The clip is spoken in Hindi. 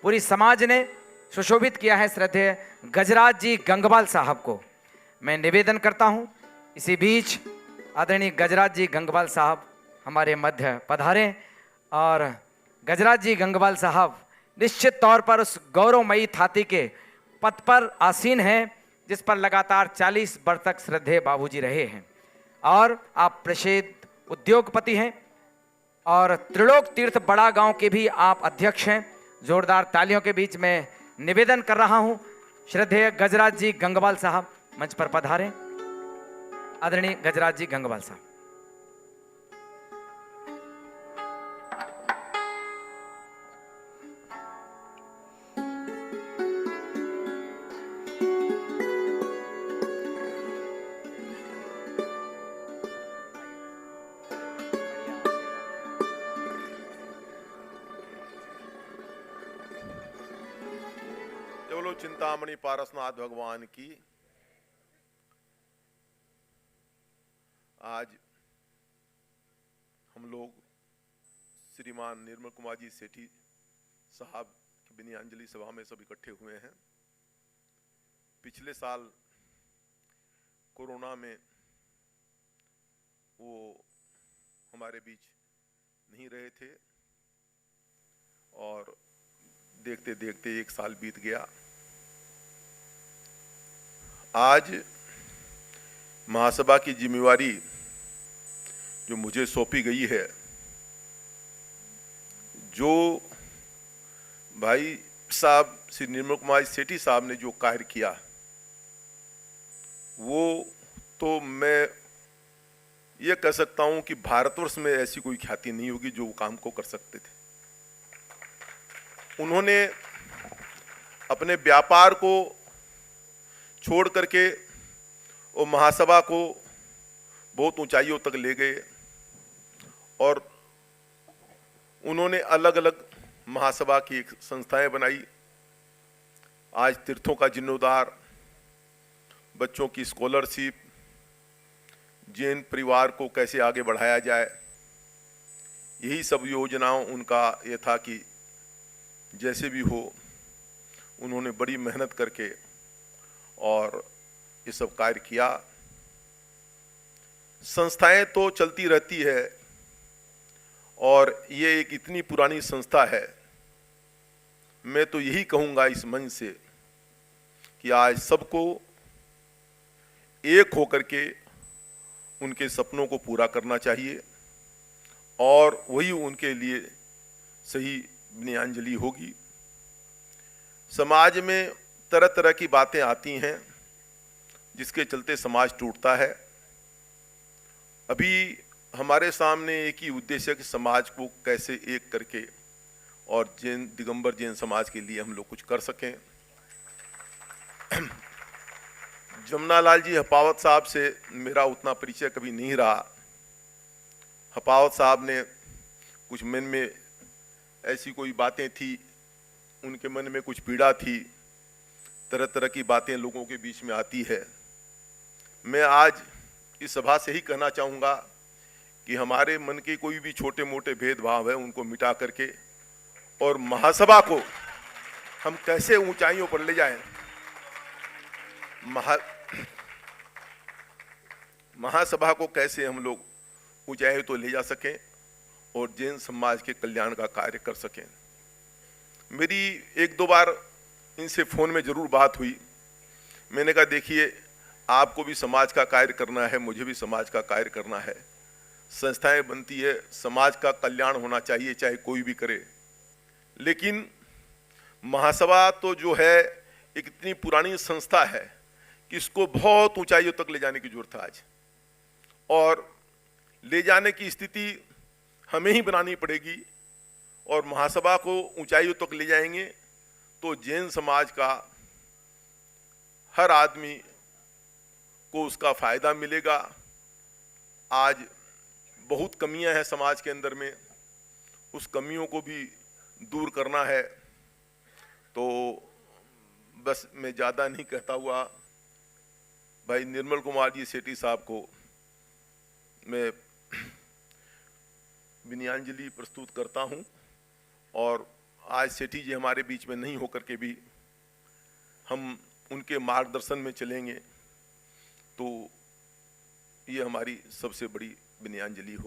पूरी समाज ने सुशोभित किया है श्रद्धेय गजराज जी गंगवाल साहब को। मैं निवेदन करता हूं, इसी बीच आदरणीय गजराज जी गंगवाल साहब हमारे मध्य पधारें और गजराज जी गंगवाल साहब निश्चित तौर पर उस गौरवमयी थाती के पद पर आसीन हैं जिस पर लगातार 40 वर्ष तक श्रद्धेय बाबूजी रहे हैं और आप प्रसिद्ध उद्योगपति हैं और त्रिलोक तीर्थ बड़ा गांव के भी आप अध्यक्ष हैं। जोरदार तालियों के बीच में निवेदन कर रहा हूं, श्रद्धेय गजराज जी गंगवाल साहब मंच पर पधारें। आदरणीय गजराज जी गंगवाल साहब। बोलो चिंतामणि पारसनाथ भगवान की। आज हम लोग श्रीमान निर्मल कुमार जी सेठी साहब की विनयाञ्जलि सभा में सब इकट्ठे हुए हैं। पिछले साल कोरोना में वो हमारे बीच नहीं रहे थे और देखते देखते एक साल बीत गया। आज महासभा की जिम्मेवारी जो मुझे सौंपी गई है, जो भाई साहब श्री निर्मल कुमार सेठी साहब ने जो कार्य किया, वो तो मैं ये कह सकता हूं कि भारतवर्ष में ऐसी कोई ख्याति नहीं होगी जो वो काम को कर सकते थे। उन्होंने अपने व्यापार को छोड़ करके वो महासभा को बहुत ऊंचाइयों तक ले गए और उन्होंने अलग अलग महासभा की एक संस्थाएं बनाई। आज तीर्थों का जीर्णोद्धार, बच्चों की स्कॉलरशिप, जैन परिवार को कैसे आगे बढ़ाया जाए, यही सब योजनाओं उनका ये था कि जैसे भी हो उन्होंने बड़ी मेहनत करके और ये सब कार्य किया। संस्थाएं तो चलती रहती है और ये एक इतनी पुरानी संस्था है। मैं तो यही कहूँगा इस मंच से कि आज सबको एक होकर के उनके सपनों को पूरा करना चाहिए और वही उनके लिए सही विनयाञ्जलि होगी। समाज में तरह तरह की बातें आती हैं जिसके चलते समाज टूटता है। अभी हमारे सामने एक ही उद्देश्य है कि समाज को कैसे एक करके और जैन दिगंबर जैन समाज के लिए हम लोग कुछ कर सकें। जमुनालाल जी हपावत साहब से मेरा उतना परिचय कभी नहीं रहा। हपावत साहब ने कुछ मन में ऐसी कोई बातें थी, उनके मन में कुछ पीड़ा थी, तरह तरह की बातें लोगों के बीच में आती है। मैं आज इस सभा से ही कहना चाहूँगा कि हमारे मन के कोई भी छोटे मोटे भेदभाव है उनको मिटा करके और महासभा को हम कैसे ऊंचाइयों पर ले जाएं, महासभा को कैसे हम लोग ऊंचाई तो ले जा सकें और जैन समाज के कल्याण का कार्य कर सकें। मेरी एक दो बार इनसे फ़ोन में ज़रूर बात हुई। मैंने कहा देखिए आपको भी समाज का कार्य करना है, मुझे भी समाज का कार्य करना है। संस्थाएं बनती है, समाज का कल्याण होना चाहिए चाहे कोई भी करे, लेकिन महासभा तो जो है एक इतनी पुरानी संस्था है कि इसको बहुत ऊंचाइयों तक ले जाने की जरूरत है आज, और ले जाने की स्थिति हमें ही बनानी पड़ेगी। और महासभा को ऊंचाइयों तक ले जाएंगे तो जैन समाज का हर आदमी को उसका फायदा मिलेगा। आज बहुत कमियां हैं समाज के अंदर में, उस कमियों को भी दूर करना है। तो बस मैं ज़्यादा नहीं कहता हुआ भाई निर्मल कुमार जी सेठी साहब को मैं विनयाञ्जलि प्रस्तुत करता हूं और आज सेठी जी हमारे बीच में नहीं होकर के भी हम उनके मार्गदर्शन में चलेंगे तो ये हमारी सबसे बड़ी विनयाञ्जलि हो।